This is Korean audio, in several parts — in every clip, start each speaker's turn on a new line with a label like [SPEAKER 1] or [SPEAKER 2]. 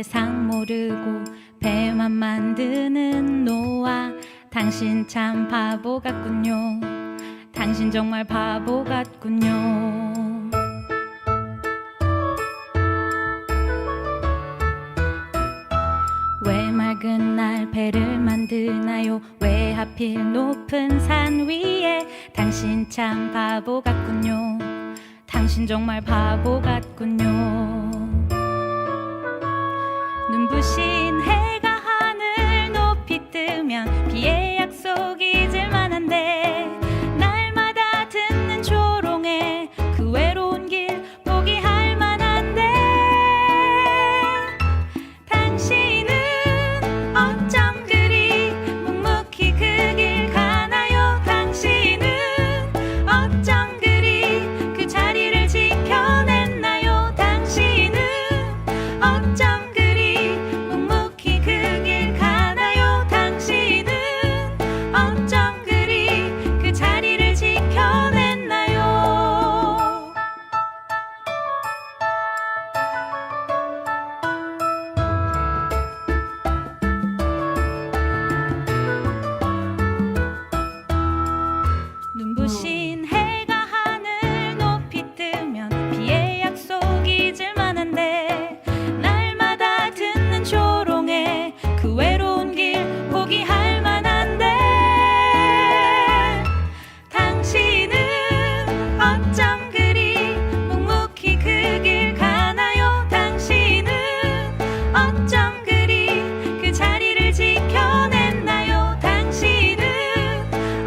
[SPEAKER 1] 세상 모르고 배만 만드는 노아. 당신 참 바보 같군요. 당신 정말 바보 같군요. 왜 맑은 날 배를 만드나요? 왜 하필 높은 산 위에? 당신 참 바보 같군요. 당신 정말 바보 같군요. 눈부신 해가 하늘 높이 뜨면 비의 약속이 잊을 만한데, 날마다 듣는 조롱에 그 외로운 길 포기할 만한데, 당신은 어쩜 그리 묵묵히 그 길 가나요? 당신은 어쩜 그리 그 자리를 지켜냈나요? 당신은 어쩜 그리 묵묵히 그 길 가나요? 당신은 어쩜 그리 그 자리를 지켜냈나요? 눈부신 해가 하늘 높이 뜨면 비의 약속이 잊을 만한데, 날마다 듣는 조롱에 그 외로운 길 포기할 만한데, 당신은 어쩜 그리 묵묵히 그 길 가나요? 당신은 어쩜 그리 그 자리를 지켜냈나요? 당신은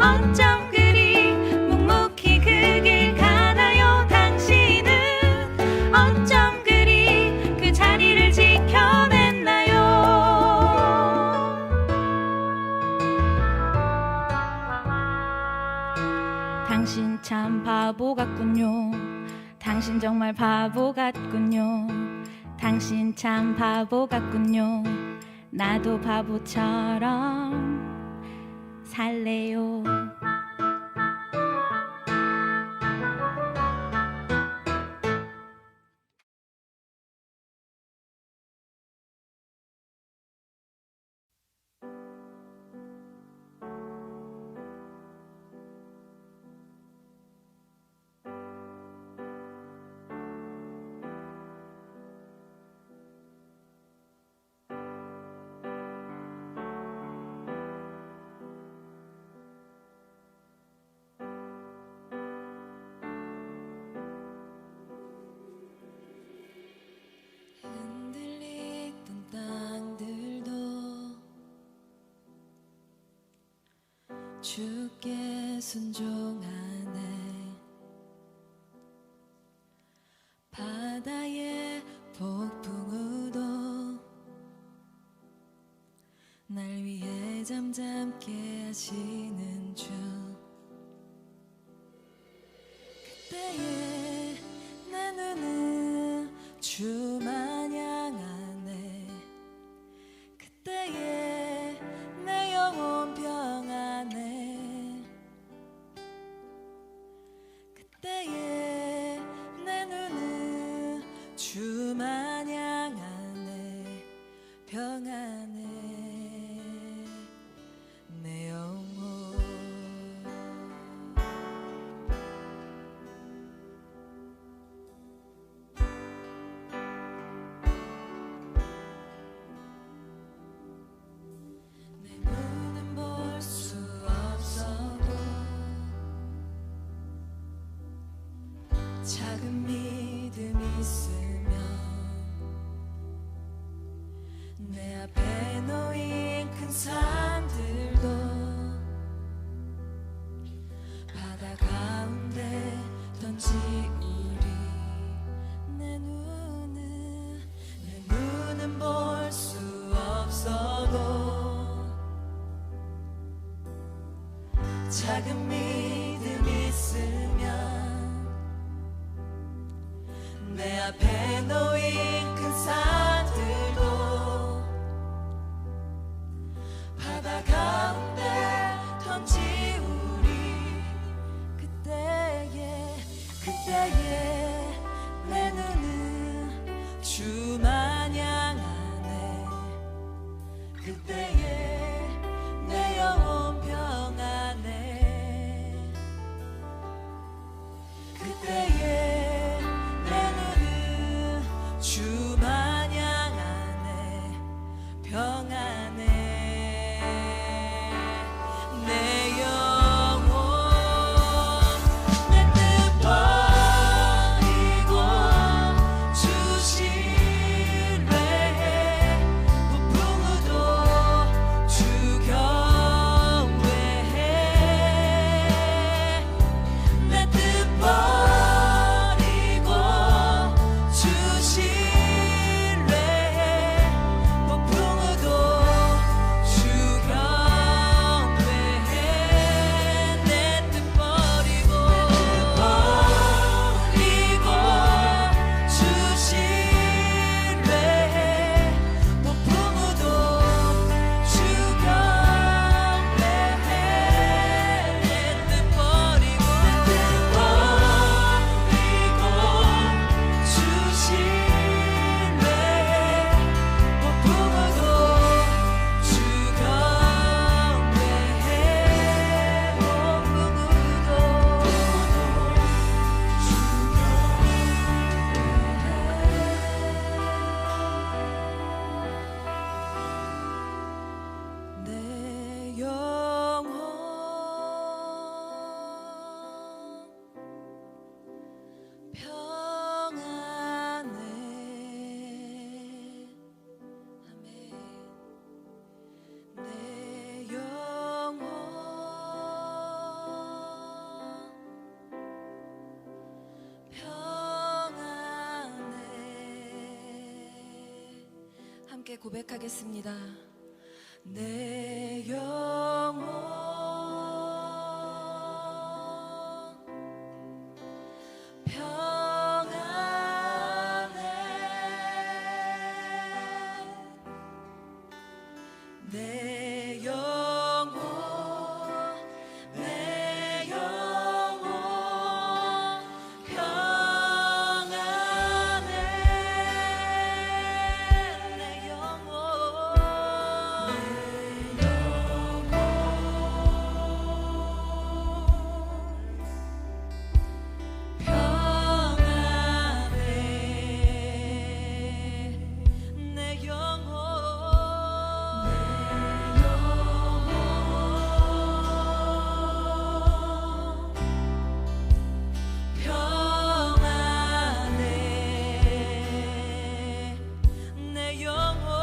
[SPEAKER 1] 어쩜 그리 묵묵히 그 길 가나요? 당신은 어쩜 그리 그 자리를 지켜냈나요? 당신 참 바보 같군요. 당신 정말 바보 같군요. 당신 참 바보 같군요. 나도 바보처럼 살래요.
[SPEAKER 2] 흔들리던 땅들도 주께 순종하네. 바다의 폭풍우도 날 위해 잠잠케 하시는 주. 그때에 내 눈은 주만 향하네. 그때에 내 영혼 평안해. 그때에 내 눈은 주만 향하네. 평안해 내 영혼. 내 눈은 볼 수 없어도 작은 믿음 있으면 내 앞에 놓인 큰 산들도 바다 가운데 던지우리. 내 눈은 볼 수 없어도 작은 믿음 있으면 내 앞에 놓인 큰 산들도 바다 가운데 던지우리. 그때에 내 눈은 주만 향하네. 함께 고백하겠습니다. 내 영혼 평안해. 내 영혼 내 영혼 평안해. 내 영혼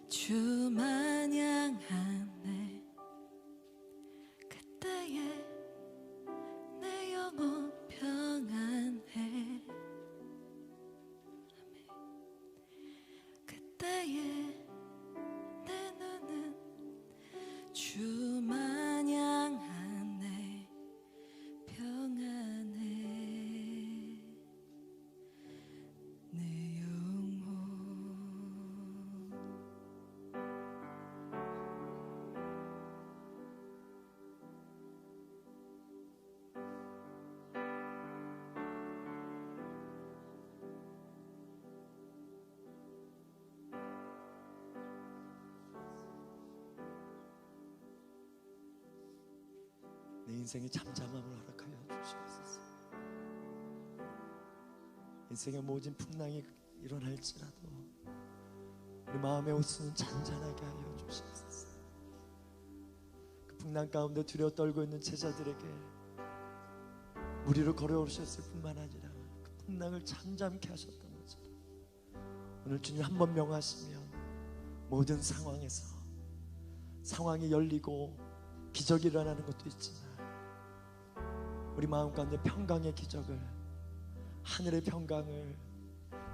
[SPEAKER 2] 주만 향하네. 그때에 내 영혼 평안해. 그때에 내 눈은 주만 향하네. 평안해. 내 영혼
[SPEAKER 3] 내 인생의 잠잠함을 허락하여 주시옵소서. 인생의 모든 풍랑이 일어날지라도 우리 마음의 호수는 잔잔하게 하여 주시옵소서. 그 풍랑 가운데 두려워 떨고 있는 제자들에게 무리로 걸어오셨을 뿐만 아니라 그 풍랑을 잠잠케 하셨던 것처럼 오늘 주님 한 번 명하시면 모든 상황에서 상황이 열리고 기적이 일어나는 것도 있지만 우리 마음 가운데 평강의 기적을, 하늘의 평강을,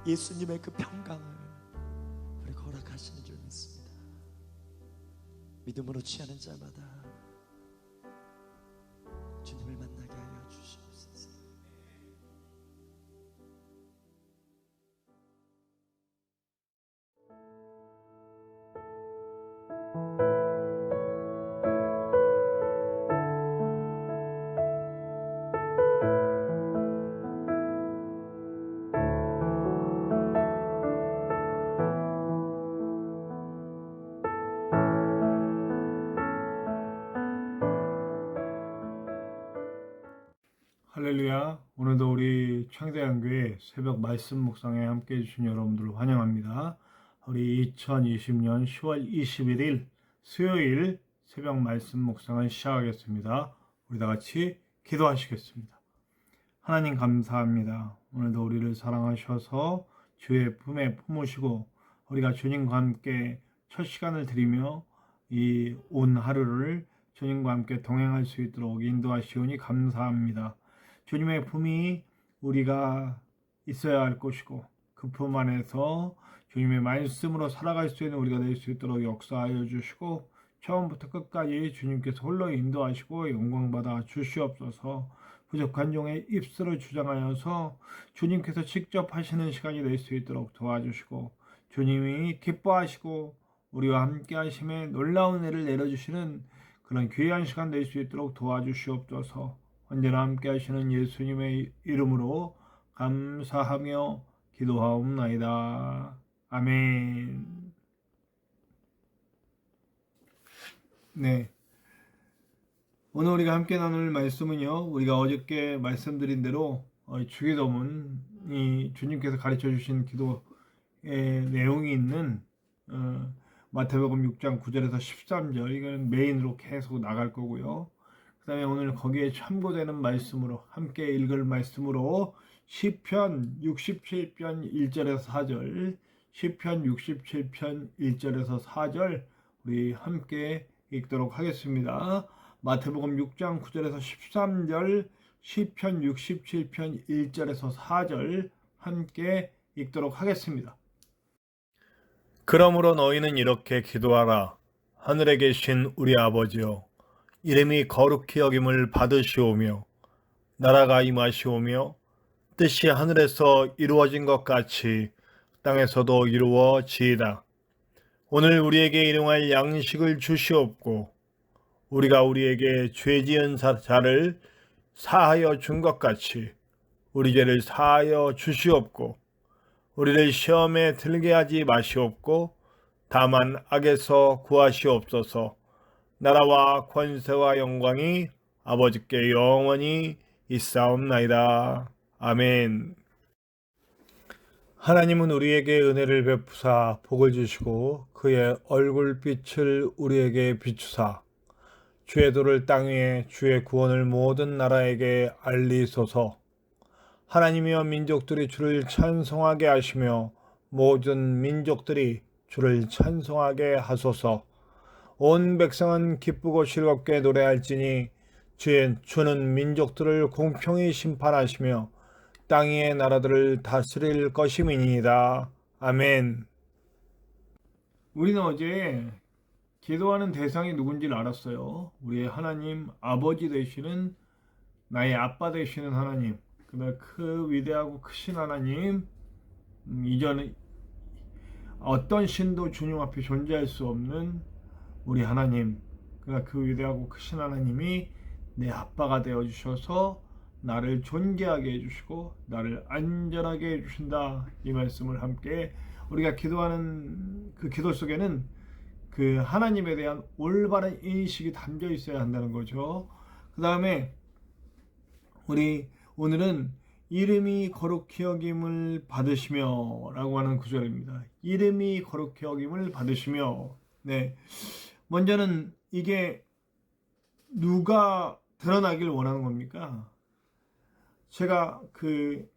[SPEAKER 3] 예수님의 그 평강을 우리 허락하시는 줄 믿습니다. 믿음으로 취하는 자마다 주님을 만나게 하여 주시옵소서.
[SPEAKER 4] 할렐루야. 오늘도 우리 창대한교회 새벽 말씀 묵상에 함께 해주신 여러분들을 환영합니다. 우리 2020년 10월 21일 수요일 새벽 말씀 묵상을 시작하겠습니다. 우리 다 같이 기도하시겠습니다. 하나님 감사합니다. 오늘도 우리를 사랑하셔서 주의 품에 품으시고 우리가 주님과 함께 첫 시간을 드리며 이 온 하루를 주님과 함께 동행할 수 있도록 인도하시오니 감사합니다. 주님의 품이 우리가 있어야 할 것이고 그 품 안에서 주님의 말씀으로 살아갈 수 있는 우리가 될 수 있도록 역사하여 주시고 처음부터 끝까지 주님께서 홀로 인도하시고 영광받아 주시옵소서. 부족한 종의 입술을 주장하여서 주님께서 직접 하시는 시간이 될 수 있도록 도와주시고 주님이 기뻐하시고 우리와 함께 하심에 놀라운 애를 내려주시는 그런 귀한 시간 될 수 있도록 도와주시옵소서. 언제나 함께 하시는 예수님의 이름으로 감사하며 기도하옵나이다. 아멘. 네. 오늘 우리가 함께 나눌 말씀은요, 우리가 어저께 말씀드린 대로 주기도문이 주님께서 가르쳐 주신 기도의 내용이 있는 마태복음 6장 9절에서 13절, 이거는 메인으로 계속 나갈 거고요. 그 다음에 오늘 거기에 참고되는 말씀으로 함께 읽을 말씀으로 시편 67편 1절에서 4절, 시편 67편 1절에서 4절 우리 함께 읽도록 하겠습니다. 마태복음 6장 9절에서 13절, 시편 67편 1절에서 4절 함께 읽도록 하겠습니다. 그러므로 너희는 이렇게 기도하라. 하늘에 계신 우리 아버지여, 이름이 거룩히 여김을 받으시오며 나라가 임하시오며 뜻이 하늘에서 이루어진 것 같이 땅에서도 이루어지이다. 오늘 우리에게 일용할 양식을 주시옵고 우리가 우리에게 죄 지은 자를 사하여 준 것 같이 우리 죄를 사하여 주시옵고 우리를 시험에 들게 하지 마시옵고 다만 악에서 구하시옵소서. 나라와 권세와 영광이 아버지께 영원히 있사옵나이다. 아멘. 하나님은 우리에게 은혜를 베푸사 복을 주시고 그의 얼굴빛을 우리에게 비추사 주의 도를 땅 위에 주의 구원을 모든 나라에게 알리소서. 하나님이여 민족들이 주를 찬송하게 하시며 모든 민족들이 주를 찬송하게 하소서. 온 백성은 기쁘고 즐겁게 노래할지니 주는 민족들을 공평히 심판하시며 땅 위의 나라들을 다스릴 것임이니이다. 아멘. 우리는 어제 기도하는 대상이 누군지를 알았어요. 우리의 하나님 아버지 되시는, 나의 아빠 되시는 하나님, 그다음 그 위대하고 크신 하나님, 이전에 어떤 신도 주님 앞에 존재할 수 없는 우리 하나님, 그 위대하고 크신 하나님이 내 아빠가 되어 주셔서 나를 존귀하게 해주시고 나를 안전하게 해주신다. 이 말씀을 함께 우리가 기도하는 그 기도 속에는 그 하나님에 대한 올바른 인식이 담겨 있어야 한다는 거죠. 그 다음에 우리 오늘은 이름이 거룩히 여김을 받으시며 라고 하는 구절입니다. 이름이 거룩히 여김을 받으시며. 네. 먼저는 이게 누가 드러나길 원하는 겁니까? 제가 그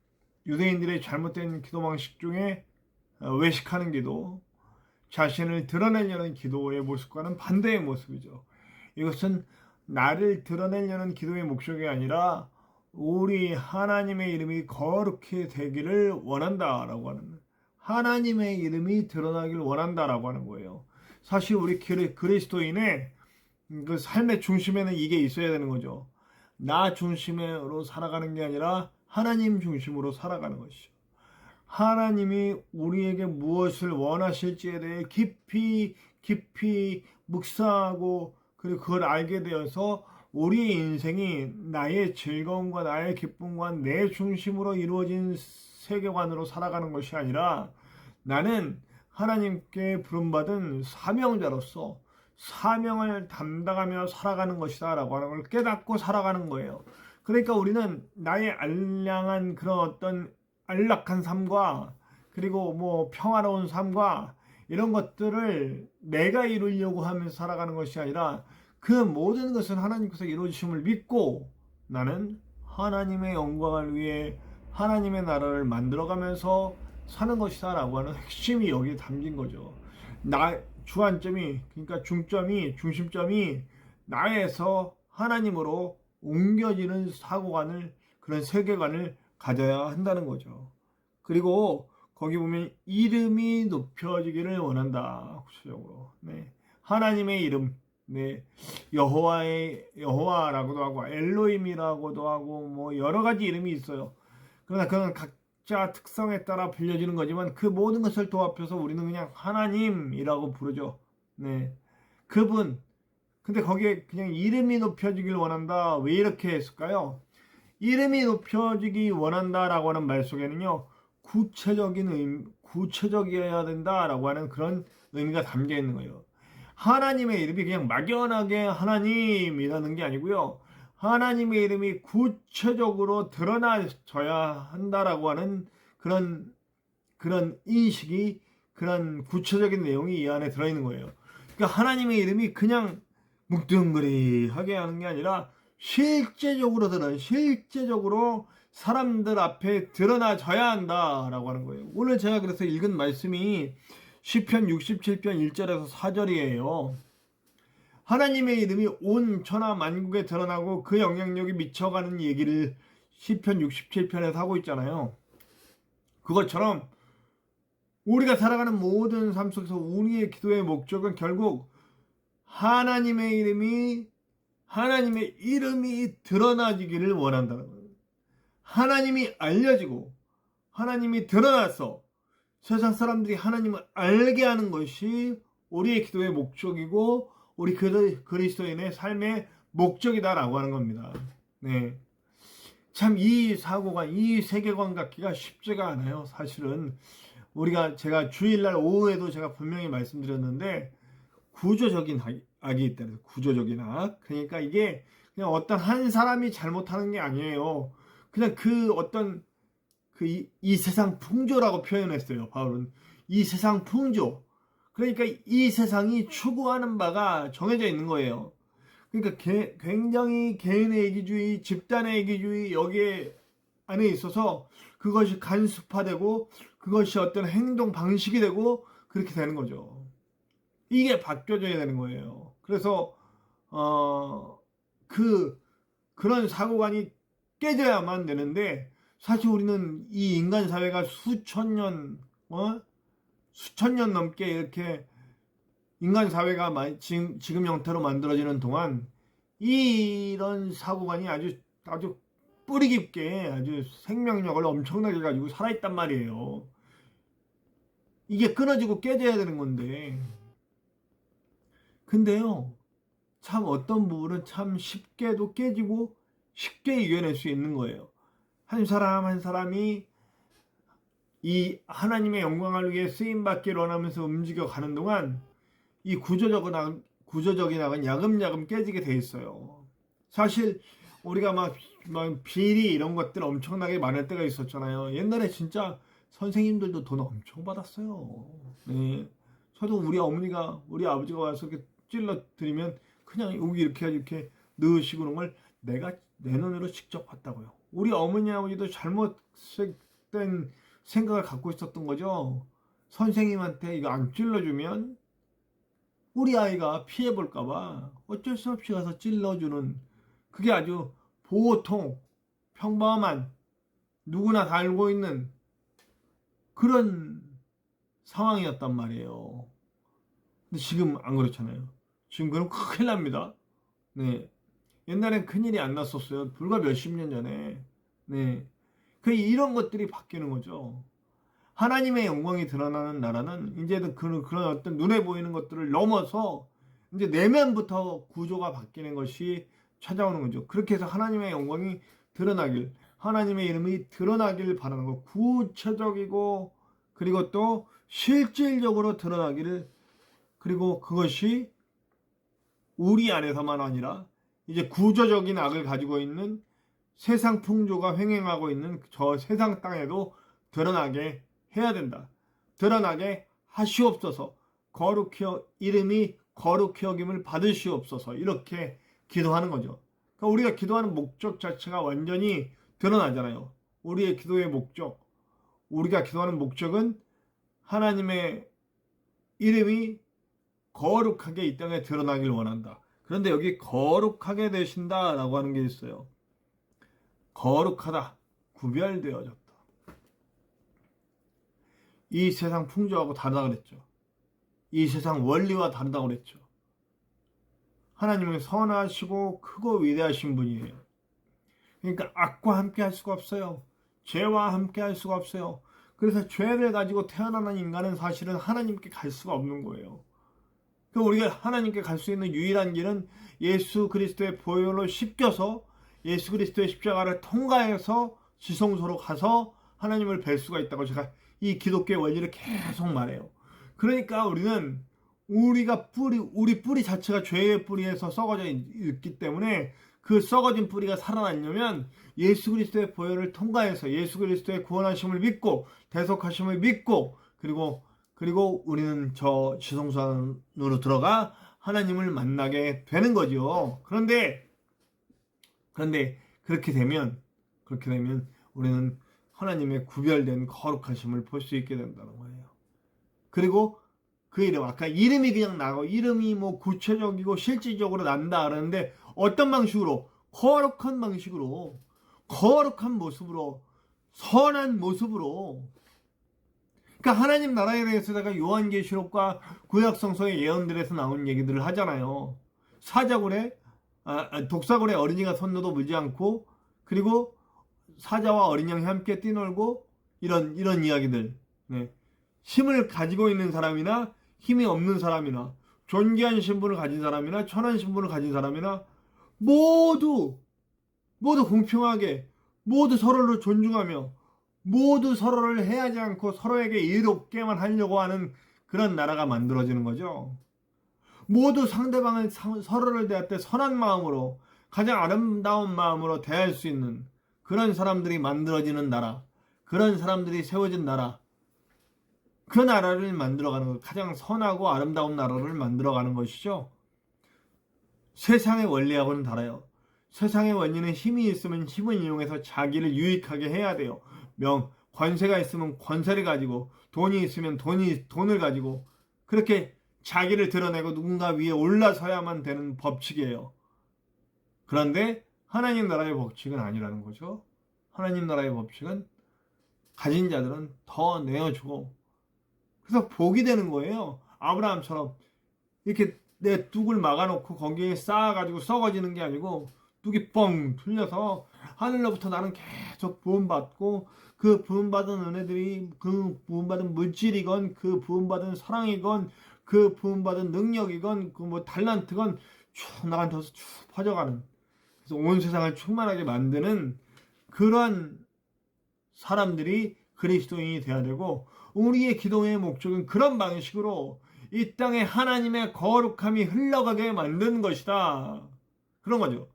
[SPEAKER 4] 유대인들의 잘못된 기도 방식 중에 외식하는 기도, 자신을 드러내려는 기도의 모습과는 반대의 모습이죠. 이것은 나를 드러내려는 기도의 목적이 아니라 우리 하나님의 이름이 거룩히 되기를 원한다라고 하는, 하나님의 이름이 드러나기를 원한다라고 하는 거예요. 사실 우리 그리스도인의 그 삶의 중심에는 이게 있어야 되는 거죠. 나 중심으로 살아가는 게 아니라 하나님 중심으로 살아가는 것이죠. 하나님이 우리에게 무엇을 원하실지에 대해 깊이 묵상하고 그리고 그걸 알게 되어서 우리의 인생이 나의 즐거움과 나의 기쁨과 내 중심으로 이루어진 세계관으로 살아가는 것이 아니라 나는 하나님께 부름받은 사명자로서 사명을 담당하며 살아가는 것이다 라고 하는 걸 깨닫고 살아가는 거예요. 그러니까 우리는 나의 알량한 그런 어떤 안락한 삶과 그리고 뭐 평화로운 삶과 이런 것들을 내가 이루려고 하면서 살아가는 것이 아니라 그 모든 것은 하나님께서 이루어주심을 믿고 나는 하나님의 영광을 위해 하나님의 나라를 만들어가면서 사는 것이다 라고 하는 핵심이 여기에 담긴 거죠. 주안점이, 그러니까 중심점이 나에서 하나님으로 옮겨지는 사고관을, 그런 세계관을 가져야 한다는 거죠. 그리고 거기 보면 이름이 높여지기를 원한다. 구체적으로. 네. 하나님의 이름, 네. 여호와라고도 하고 엘로힘이라고도 하고 뭐 여러 가지 이름이 있어요. 그러나 그건 각자 특성에 따라 불려지는 거지만 그 모든 것을 도합해서 우리는 그냥 하나님이라고 부르죠. 네. 그분. 근데 거기에 그냥 이름이 높여지길 원한다. 왜 이렇게 했을까요? 이름이 높여지기 원한다라고 하는 말 속에는요. 구체적이어야 된다라고 하는 그런 의미가 담겨 있는 거예요. 하나님의 이름이 그냥 막연하게 하나님이라는 게 아니고요. 하나님의 이름이 구체적으로 드러나져야 한다라고 하는 그런 인식이, 그런 구체적인 내용이 이 안에 들어있는 거예요. 그러니까 하나님의 이름이 그냥 뭉뚱그리하게 하는 게 아니라 실제적으로 사람들 앞에 드러나져야 한다라고 하는 거예요. 오늘 제가 그래서 읽은 말씀이 시편 67편 1절에서 4절이에요. 하나님의 이름이 온 천하 만국에 드러나고 그 영향력이 미쳐가는 얘기를 시편 67편에서 하고 있잖아요. 그것처럼 우리가 살아가는 모든 삶 속에서 우리의 기도의 목적은 결국 하나님의 이름이 드러나지기를 원한다는 거예요. 하나님이 알려지고 하나님이 드러나서 세상 사람들이 하나님을 알게 하는 것이 우리의 기도의 목적이고 우리 그리스도인의 삶의 목적이다라고 하는 겁니다. 네. 참 이 사고가, 이 세계관 갖기가 쉽지가 않아요. 사실은 제가 주일날 오후에도 제가 분명히 말씀드렸는데 구조적인 악이 있다. 구조적인 악. 그러니까 이게 그냥 어떤 한 사람이 잘못하는 게 아니에요. 그냥 이 세상 풍조라고 표현했어요. 바울은 이 세상 풍조. 그러니까 이 세상이 추구하는 바가 정해져 있는 거예요. 그러니까 굉장히 개인의 이기주의, 집단의 이기주의 여기에 안에 있어서 그것이 간습화되고 그것이 어떤 행동 방식이 되고 그렇게 되는 거죠. 이게 바뀌어져야 되는 거예요. 그래서 그런 사고관이 깨져야만 되는데 사실 우리는 이 인간 사회가 수천 년 넘게 이렇게 인간 사회가 지금 형태로 만들어지는 동안 이런 사고관이 아주 뿌리 깊게 아주 생명력을 엄청나게 가지고 살아있단 말이에요. 이게 끊어지고 깨져야 되는 건데 근데요 참 어떤 부분은 참 쉽게도 깨지고 쉽게 이겨낼 수 있는 거예요. 한 사람이 이 하나님의 영광을 위해 쓰임받기를 원하면서 움직여가는 동안 이 구조적인 악은 야금야금 깨지게 돼 있어요. 사실 우리가 막 비리 이런 것들 엄청나게 많을 때가 있었잖아요. 옛날에 진짜 선생님들도 돈 엄청 받았어요. 네. 저도 우리 어머니가 우리 아버지가 와서 이렇게 찔러드리면 그냥 여기 이렇게 넣으시고 그런 걸 내가 내 눈으로 직접 봤다고요. 우리 어머니 아버지도 잘못된 생각을 갖고 있었던 거죠. 선생님한테 이거 안 찔러주면 우리 아이가 피해볼까봐 어쩔 수 없이 가서 찔러주는 그게 아주 보통 평범한 누구나 다 알고 있는 그런 상황이었단 말이에요. 근데 지금 안 그렇잖아요. 지금 그럼 큰일 납니다. 네. 옛날엔 큰일이 안 났었어요. 불과 몇십 년 전에. 네. 이런 것들이 바뀌는 거죠. 하나님의 영광이 드러나는 나라는 이제는 그런 어떤 눈에 보이는 것들을 넘어서 이제 내면부터 구조가 바뀌는 것이 찾아오는 거죠. 그렇게 해서 하나님의 영광이 드러나길, 하나님의 이름이 드러나길 바라는 거. 구체적이고 그리고 또 실질적으로 드러나기를, 그리고 그것이 우리 안에서만 아니라 이제 구조적인 악을 가지고 있는 세상 풍조가 횡행하고 있는 저 세상 땅에도 드러나게 해야 된다. 드러나게 하시옵소서. 이름이 거룩히 여김을 받으시옵소서. 이렇게 기도하는 거죠. 그러니까 우리가 기도하는 목적 자체가 완전히 드러나잖아요. 우리의 기도의 목적, 우리가 기도하는 목적은 하나님의 이름이 거룩하게 이 땅에 드러나길 원한다. 그런데 여기 거룩하게 되신다라고 하는 게 있어요. 거룩하다, 구별되어졌다. 이 세상 풍조하고 다르다 그랬죠. 이 세상 원리와 다르다 그랬죠. 하나님은 선하시고 크고 위대하신 분이에요. 그러니까 악과 함께 할 수가 없어요. 죄와 함께 할 수가 없어요. 그래서 죄를 가지고 태어나는 인간은 사실은 하나님께 갈 수가 없는 거예요. 우리가 하나님께 갈 수 있는 유일한 길은 예수 그리스도의 보혈로 씻겨서 예수 그리스도의 십자가를 통과해서 지성소로 가서 하나님을 뵐 수가 있다고 제가 이 기독교의 원리를 계속 말해요. 그러니까 우리는 우리 뿌리 자체가 죄의 뿌리에서 썩어져 있기 때문에 그 썩어진 뿌리가 살아나려면 예수 그리스도의 보혈을 통과해서 예수 그리스도의 구원하심을 믿고 대속하심을 믿고 그리고 우리는 저 지성소 안으로 들어가 하나님을 만나게 되는 거죠. 그런데 그렇게 되면 우리는 하나님의 구별된 거룩하심을 볼 수 있게 된다는 거예요. 그리고 그 이름, 아까 이름이 그냥 나고 이름이 뭐 구체적이고 실질적으로 난다 그러는데 어떤 방식으로? 거룩한 방식으로, 거룩한 모습으로, 선한 모습으로. 그러니까 하나님 나라에 대해서 제가 요한계시록과 구약성서의 예언들에서 나온 얘기들을 하잖아요. 독사굴에 어린이가 손 넣어도 물지 않고, 그리고 사자와 어린 양이 함께 뛰놀고, 이런 이야기들. 네. 힘을 가지고 있는 사람이나 힘이 없는 사람이나 존귀한 신분을 가진 사람이나 천한 신분을 가진 사람이나 모두 공평하게, 모두 서로를 존중하며, 모두 서로를 해하지 않고 서로에게 이롭게만 하려고 하는 그런 나라가 만들어지는 거죠. 모두 상대방을 서로를 대할 때 선한 마음으로, 가장 아름다운 마음으로 대할 수 있는 그런 사람들이 만들어지는 나라, 그런 사람들이 세워진 나라, 그 나라를 만들어가는 것, 가장 선하고 아름다운 나라를 만들어가는 것이죠. 세상의 원리하고는 달라요. 세상의 원리는 힘이 있으면 힘을 이용해서 자기를 유익하게 해야 돼요. 권세가 있으면 권세를 가지고, 돈이 있으면 돈을 가지고 그렇게 자기를 드러내고 누군가 위에 올라서야만 되는 법칙이에요. 그런데 하나님 나라의 법칙은 아니라는 거죠. 하나님 나라의 법칙은 가진 자들은 더 내어주고, 그래서 복이 되는 거예요. 아브라함처럼 이렇게 내 뚝을 막아놓고 거기에 쌓아가지고 썩어지는 게 아니고 뚝이 뻥 뚫려서 하늘로부터 나는 계속 부음받고, 그 부음받은 은혜들이, 그 부음받은 물질이건, 그 부음받은 사랑이건, 그 부음받은 능력이건, 그 뭐 달란트건 쭉 나한테서 쭉 퍼져가는, 그래서 온 세상을 충만하게 만드는 그러한 사람들이 그리스도인이 되어야 되고, 우리의 기도의 목적은 그런 방식으로 이 땅에 하나님의 거룩함이 흘러가게 만드는 것이다. 그런 거죠.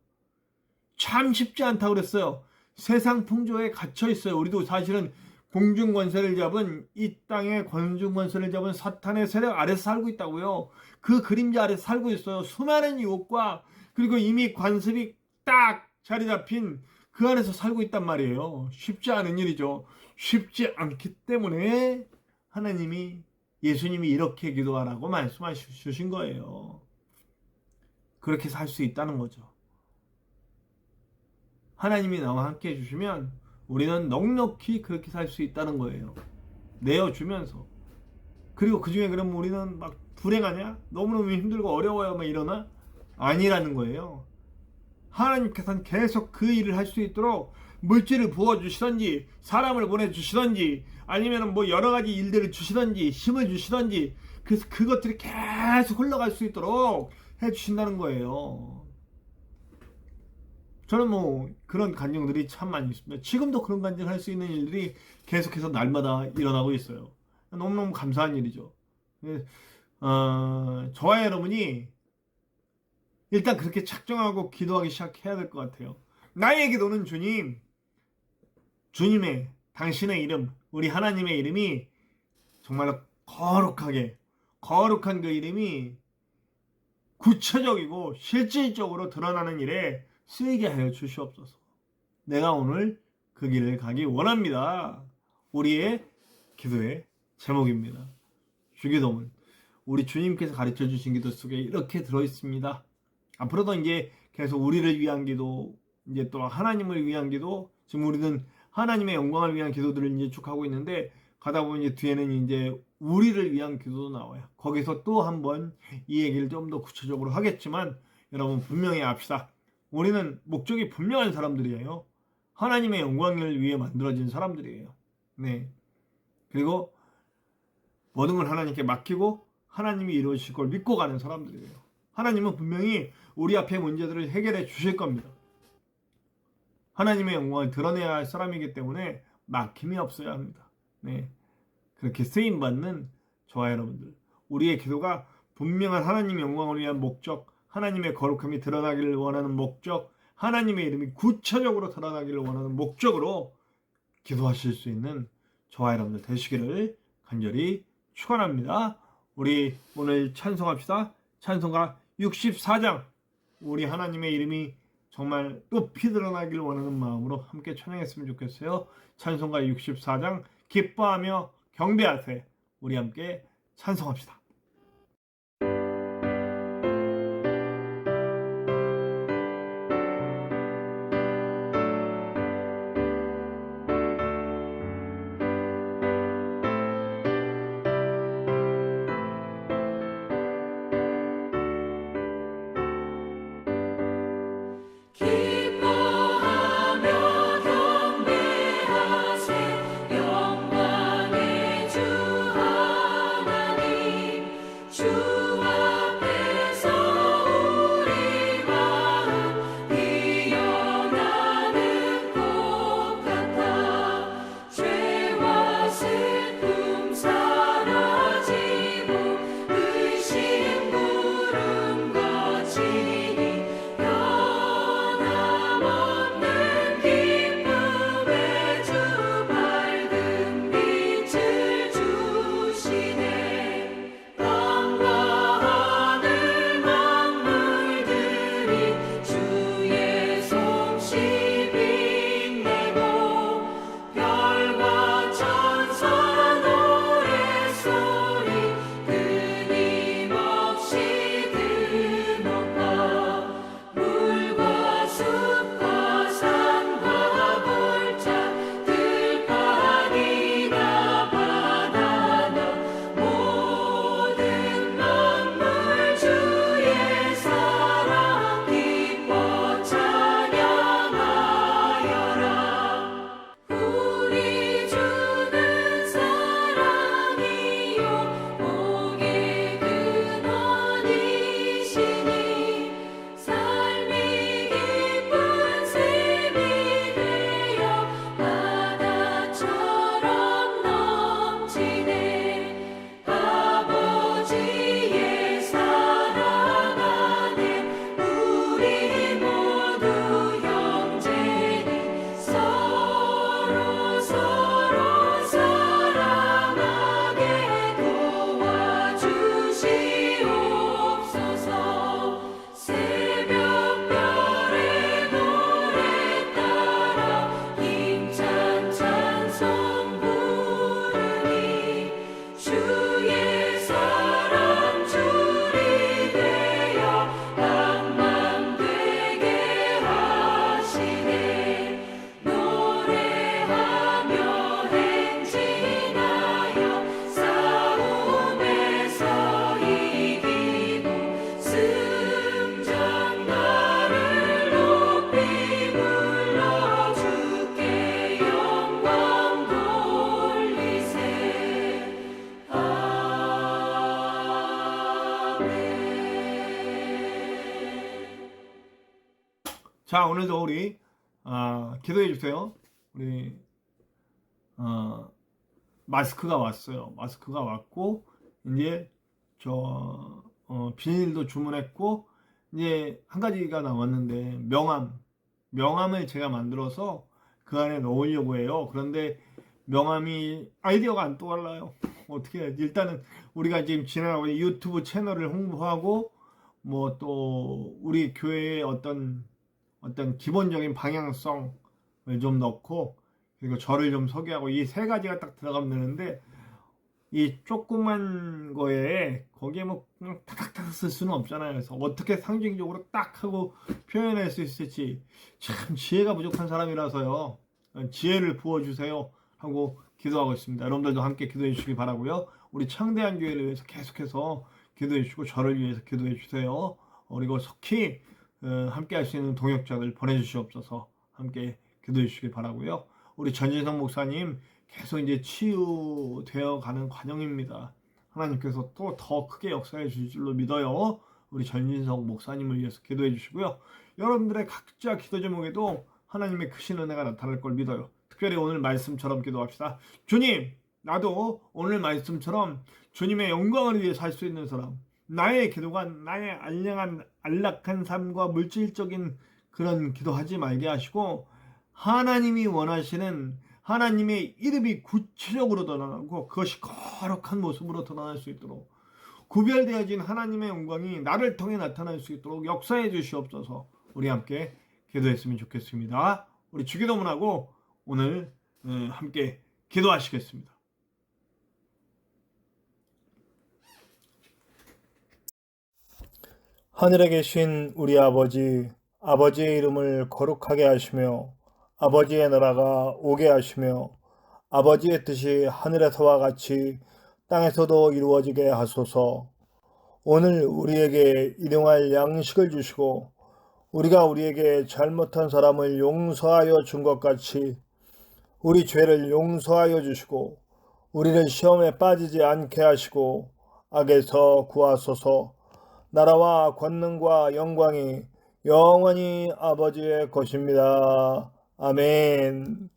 [SPEAKER 4] 참 쉽지 않다고 그랬어요. 세상 풍조에 갇혀 있어요. 우리도 사실은 공중 권세를 잡은, 이 땅의 공중 권세를 잡은 사탄의 세력 아래서 살고 있다고요. 그 그림자 아래서 살고 있어요. 수많은 유혹과, 그리고 이미 관습이 딱 자리 잡힌 그 안에서 살고 있단 말이에요. 쉽지 않은 일이죠. 쉽지 않기 때문에 예수님이 이렇게 기도하라고 말씀하신 거예요. 그렇게 살 수 있다는 거죠. 하나님이 나와 함께 해주시면 우리는 넉넉히 그렇게 살 수 있다는 거예요. 내어주면서. 그리고 그 중에 그럼 우리는 막 불행하냐? 너무너무 힘들고 어려워요 막 이러나? 아니라는 거예요. 하나님께서는 계속 그 일을 할 수 있도록 물질을 부어주시던지, 사람을 보내주시던지, 아니면 뭐 여러 가지 일들을 주시던지, 힘을 주시던지, 그래서 그것들이 계속 흘러갈 수 있도록 해주신다는 거예요. 저는 뭐 그런 간증들이 참 많이 있습니다. 지금도 그런 간증할 수 있는 일들이 계속해서 날마다 일어나고 있어요. 너무너무 감사한 일이죠. 저와 여러분이 일단 그렇게 착정하고 기도하기 시작해야 될 것 같아요. 나의 기도는 주님의 당신의 이름, 우리 하나님의 이름이 정말로 거룩한 그 이름이 구체적이고 실질적으로 드러나는 일에 쓰이게 하여 주시옵소서. 내가 오늘 그 길을 가기 원합니다. 우리의 기도의 제목입니다. 주기도문. 우리 주님께서 가르쳐 주신 기도 속에 이렇게 들어있습니다. 앞으로도 이제 계속 우리를 위한 기도, 이제 또 하나님을 위한 기도, 지금 우리는 하나님의 영광을 위한 기도들을 이제 쭉 하고 있는데, 가다 보면 이제 뒤에는 이제 우리를 위한 기도도 나와요. 거기서 또 한번 이 얘기를 좀 더 구체적으로 하겠지만, 여러분 분명히 압시다. 우리는 목적이 분명한 사람들이에요. 하나님의 영광을 위해 만들어진 사람들이에요. 네. 그리고 모든 걸 하나님께 맡기고 하나님이 이루실 걸 믿고 가는 사람들이에요. 하나님은 분명히 우리 앞에 문제들을 해결해 주실 겁니다. 하나님의 영광을 드러내야 할 사람이기 때문에 막힘이 없어야 합니다. 네. 그렇게 쓰임받는 저와 여러분들, 우리의 기도가 분명한 하나님의 영광을 위한 목적, 하나님의 거룩함이 드러나기를 원하는 목적, 하나님의 이름이 구체적으로 드러나기를 원하는 목적으로 기도하실 수 있는 저와 여러분들 되시기를 간절히 축원합니다. 우리 오늘 찬송합시다. 찬송가 64장, 우리 하나님의 이름이 정말 높이 드러나기를 원하는 마음으로 함께 찬양했으면 좋겠어요. 찬송가 64장 기뻐하며 경배하세. 우리 함께 찬송합시다.
[SPEAKER 2] 기뻐하며 경배하세 영광의 주 하나님 주 앞에서 우리 마음 피어나는 꽃 같아 죄와 슬픔 사라지고 의심 구름 거치니 변함없는 기쁨의 주 밝은 빛을 주시네 땅과 하늘 만물들이 주의 솜씨 빛내고 별과 천사 노래소리 끊임없이 드높아 물과 숲과 산과 골짜 들판이나 바다나 모든 만물 주의 사랑 기뻐 찬양하여라 우리 주는 사랑이요 복의 근원이시니 삶이 기쁜 샘이 되어 바다처럼 넘치네 아버지의 사랑 안에 우리 모두 형제니 서로 사랑하게 도와주시옵소서 새벽별의 노래 따라 힘찬 찬송 부르니 주의 사랑 줄이 되어 낭만되게 하시네 노래하며 행진하여 싸움에서 이기고 승전가를 높이 불러 주께 영광 돌리세 아멘.
[SPEAKER 4] 자, 오늘도 우리 기도해 주세요. 우리 마스크가 왔어요. 마스크가 왔고 이제 비닐도 주문했고 이제 한 가지가 남았는데 명함 명함을 제가 만들어서 그 안에 넣으려고 해요. 그런데 명함이 아이디어가 안 떠올라요. 어떻게 해야지? 일단은 우리가 지금 지나가고 유튜브 채널을 홍보하고 뭐 또 우리 교회의 어떤 기본적인 방향성을 좀 넣고 그리고 저를 좀 소개하고 이 세 가지가 딱 들어가면 되는데 이 조그만 거에 거기에 뭐 그냥 탁탁탁 쓸 수는 없잖아요. 그래서 어떻게 상징적으로 딱 하고 표현할 수 있을지 참 지혜가 부족한 사람이라서요. 지혜를 부어주세요 하고 기도하고 있습니다. 여러분들도 함께 기도해 주시기 바라고요. 우리 창대한 교회를 위해서 계속해서 기도해 주시고 저를 위해서 기도해 주세요. 그리고 속히 함께 할 수 있는 동역자들 보내주시옵소서. 함께 기도해 주시기 바라고요. 우리 전진성 목사님 계속 이제 치유되어 가는 과정입니다. 하나님께서 또 더 크게 역사해 주실 줄로 믿어요. 우리 전진성 목사님을 위해서 기도해 주시고요. 여러분들의 각자 기도 제목에도 하나님의 크신 은혜가 나타날 걸 믿어요. 특별히 오늘 말씀처럼 기도합시다. 주님, 나도 오늘 말씀처럼 주님의 영광을 위해 살 수 있는 사람, 나의 기도가 나의 안락한 삶과 물질적인 그런 기도하지 말게 하시고 하나님이 원하시는 하나님의 이름이 구체적으로 드러나고 그것이 거룩한 모습으로 드러날 수 있도록 구별되어진 하나님의 영광이 나를 통해 나타날 수 있도록 역사해 주시옵소서. 우리 함께 기도했으면 좋겠습니다. 우리 주기도문하고 오늘 함께 기도하시겠습니다. 하늘에 계신 우리 아버지, 아버지의 이름을 거룩하게 하시며 아버지의 나라가 오게 하시며 아버지의 뜻이 하늘에서와 같이 땅에서도 이루어지게 하소서. 오늘 우리에게 일용할 양식을 주시고 우리가 우리에게 잘못한 사람을 용서하여 준 것 같이 우리 죄를 용서하여 주시고 우리를 시험에 빠지지 않게 하시고 악에서 구하소서. 나라와 권능과 영광이 영원히 아버지의 것입니다. 아멘.